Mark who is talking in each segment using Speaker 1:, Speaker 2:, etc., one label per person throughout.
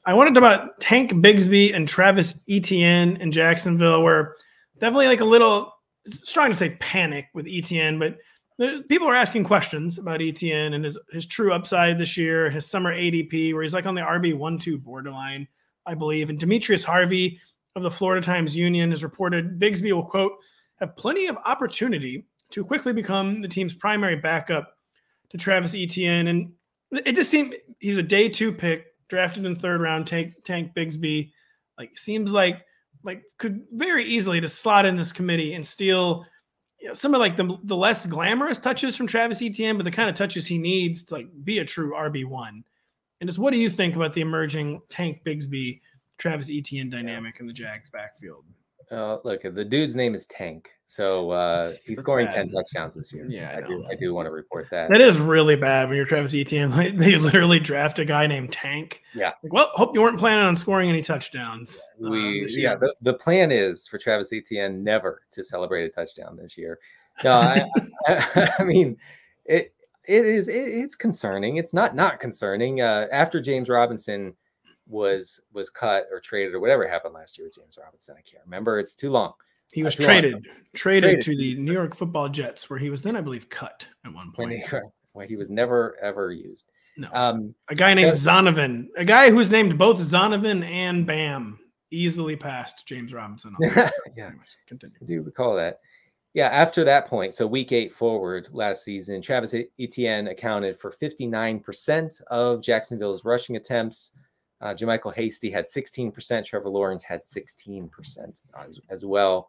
Speaker 1: I wanted to talk about Tank Bigsby and Travis Etienne in Jacksonville, where definitely like a little, it's strong to say panic with Etienne, but people are asking questions about Etienne and his true upside this year, his summer ADP, where he's like on the RB1-2 borderline, I believe. And Demetrius Harvey of the Florida Times-Union has reported Bigsby will, quote, have plenty of opportunity to quickly become the team's primary backup to Travis Etienne. And it just seemed he's a day 2 pick, drafted in 3rd round. Tank Bigsby, like, seems like could very easily just slot in this committee and steal, you know, some of like the less glamorous touches from Travis Etienne, but the kind of touches he needs to like be a true RB1. And just what do you think about the emerging Tank Bigsby, Travis Etienne dynamic in the Jags backfield?
Speaker 2: Look, the dude's name is Tank, so he's scoring 10 touchdowns this year.
Speaker 1: Yeah,
Speaker 2: I do want to report that.
Speaker 1: That is really bad when you're Travis Etienne. Like, they literally draft a guy named Tank.
Speaker 2: Yeah.
Speaker 1: Like, well, hope you weren't planning on scoring any touchdowns.
Speaker 2: The plan is for Travis Etienne never to celebrate a touchdown this year. No, I mean, it's concerning. It's not concerning. After James Robinson was cut or traded or whatever happened last year with James Robinson, I can't remember. It's too long.
Speaker 1: He was traded to the New York Football Jets, where he was then, I believe, cut at one point.
Speaker 2: When he was never ever used.
Speaker 1: No, a guy named Zonovan, a guy who's named both Zonovan and Bam, easily passed James Robinson.
Speaker 2: Yeah,
Speaker 1: continue.
Speaker 2: I do recall that. Yeah, after that point, so week 8 forward last season, Travis Etienne accounted for 59% of Jacksonville's rushing attempts. Jermichael Hasty had 16%. Trevor Lawrence had 16% as well.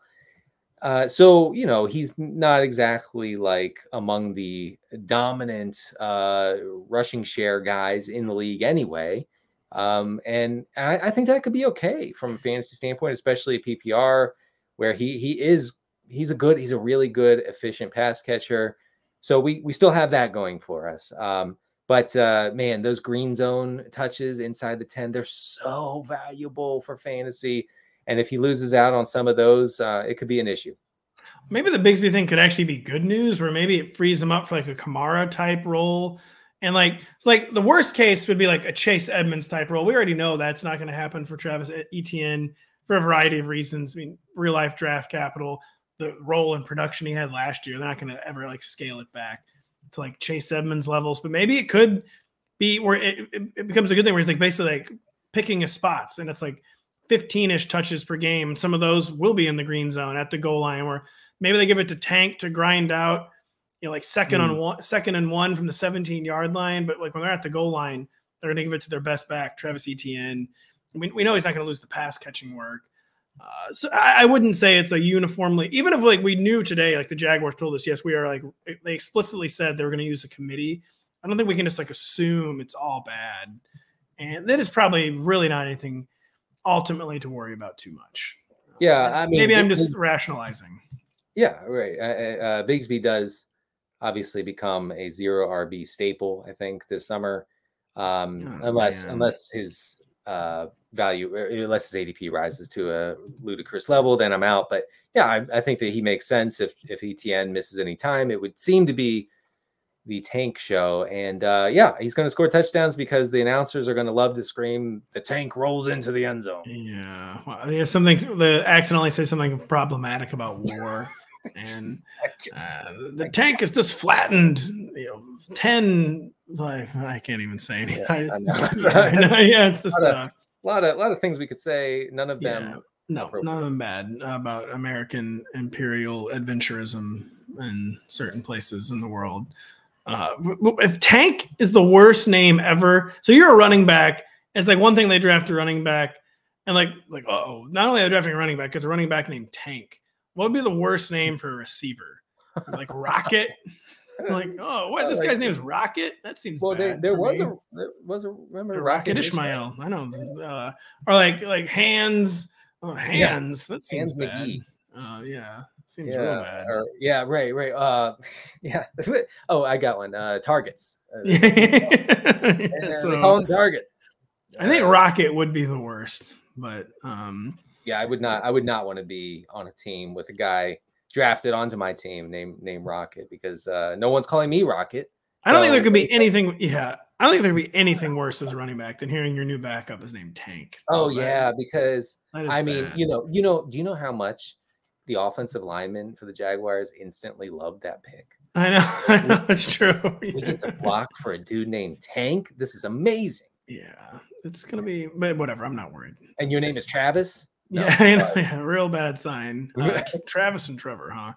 Speaker 2: So, you know, he's not exactly like among the dominant rushing share guys in the league anyway. And I think that could be okay from a fantasy standpoint, especially a PPR, where he's a really good, efficient pass catcher. So we still have that going for us. But man, those green zone touches inside the 10, they're so valuable for fantasy. And if he loses out on some of those, it could be an issue.
Speaker 1: Maybe the Bigsby thing could actually be good news, where maybe it frees him up for like a Kamara type role. And like, it's like the worst case would be like a Chase Edmonds type role. We already know that's not going to happen for Travis Etienne for a variety of reasons. I mean, real life draft capital, the role and production he had last year, they're not going to ever like scale it back to like Chase Edmonds levels. But maybe it could be where it becomes a good thing, where he's like basically like picking his spots, and it's like 15-ish touches per game. And some of those will be in the green zone at the goal line, where maybe they give it to Tank to grind out, you know, like second and one from the 17-yard line. But like when they're at the goal line, they're going to give it to their best back, Travis Etienne. We know he's not going to lose the pass catching work. So I wouldn't say it's a uniformly, even if like we knew today, like the Jaguars told us, yes, we are like, they explicitly said they were going to use a committee. I don't think we can just like assume it's all bad. And that is probably really not anything ultimately to worry about too much.
Speaker 2: Yeah. I mean,
Speaker 1: maybe I'm just rationalizing.
Speaker 2: Yeah, right. Bigsby does obviously become a 0 RB staple, I think, this summer, unless his value, unless his ADP rises to a ludicrous level, then I'm out. But yeah, I think that he makes sense. If Etienne misses any time, it would seem to be the Tank show. And yeah, he's going to score touchdowns because the announcers are going to love to scream, "The Tank rolls into the end zone." Yeah,
Speaker 1: well, there's something. The accidentally say something problematic about war. And the Tank is just flattened, 10, like, I can't even say anything.
Speaker 2: Yeah, it's just a lot of things we could say. None of them.
Speaker 1: None of them bad about American imperial adventurism in certain places in the world. If Tank is the worst name ever, so you're a running back. It's like one thing they draft a running back, and like not only are they drafting a running back, it's a running back named Tank. What would be the worst name for a receiver? Like Rocket? Like, oh, what? This guy's name is Rocket? That seems bad.
Speaker 2: There was a remember
Speaker 1: Rocket Ishmael. I know. Or like Hands. Oh, Hands. Yeah. That seems bad. Yeah. Seems real bad.
Speaker 2: Right. Yeah. Oh, I got one. Targets.
Speaker 1: So,
Speaker 2: they call them targets.
Speaker 1: I think Rocket would be the worst, but
Speaker 2: yeah, I would not want to be on a team with a guy drafted onto my team named Rocket, because no one's calling me Rocket.
Speaker 1: I don't think there could be anything. Yeah, I don't think there could be anything worse as a running back than hearing your new backup is named Tank.
Speaker 2: Oh yeah, because I mean,
Speaker 1: bad.
Speaker 2: do you know how much the offensive linemen for the Jaguars instantly loved that pick?
Speaker 1: I know, it's true.
Speaker 2: We get to block for a dude named Tank. This is amazing.
Speaker 1: Yeah, it's gonna be, but whatever. I'm not worried.
Speaker 2: And your name is Travis?
Speaker 1: No, yeah, real bad sign. Travis and Trevor, huh?